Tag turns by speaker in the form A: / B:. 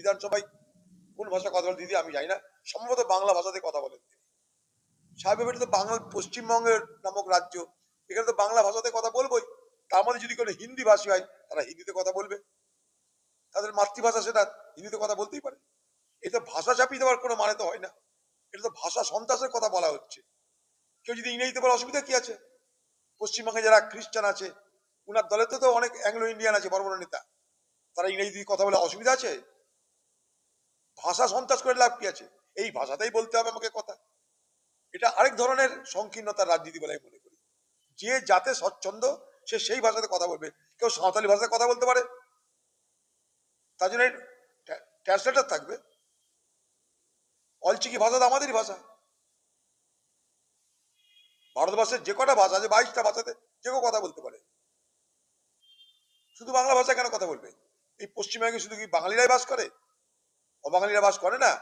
A: বিধানসভায় কোন ভাষা কথা বলে দিদি আমি জানি না, সম্ভবত বাংলা ভাষাতে কথা বলেন। সাহেব এটা তো বাংলা, পশ্চিমবঙ্গের নামক রাজ্য, এখানে তো বাংলা ভাষাতে কথা বলবোই। তার মধ্যে যদি কোনো হিন্দি ভাষী হয় তারা হিন্দিতে কথা বলবে, তাদের মাতৃভাষা সেটা, হিন্দিতে কথা বলতেই পারে। এটা ভাষা চাপিয়ে দেওয়ার কোনো মানে তো হয় না, এটা তো ভাষা সন্ত্রাসের কথা বলা হচ্ছে। কেউ যদি ইংরেজিতে বলে অসুবিধা কি আছে? পশ্চিমবঙ্গে যারা খ্রিস্টান আছে, উনার দলে তো অনেক অ্যাংলো ইন্ডিয়ান আছে, বড় বড় নেতা, তারা ইংরেজি দিয়ে কথা বলে অসুবিধা আছে? ভাষা সন্ত্রাস করে লাভ কি আছে? এই ভাষাতেই বলতে হবে আমাকে কথা। এটা আরেক ধরনের সংকীর্ণতার রাজনীতি বলে আমি মনে করি। যে যাতে স্বচ্ছন্দ সে সেই ভাষাতে কথা বলবে। কেউ সাঁওতালি ভাষায় কথা বলতে পারে, তার জন্য ট্রান্সলেটর থাকবে। অলচিকি ভাষা তো আমাদেরই ভাষা। ভারতবর্ষের যে কটা ভাষা আছে 22টা ভাষাতে যে কেউ কথা বলতে পারে। শুধু বাংলা ভাষা কেন কথা বলবে? এই পশ্চিমবঙ্গে শুধু কি বাঙালিরাই বাস করে? অবাঙালিরা বাস করে না?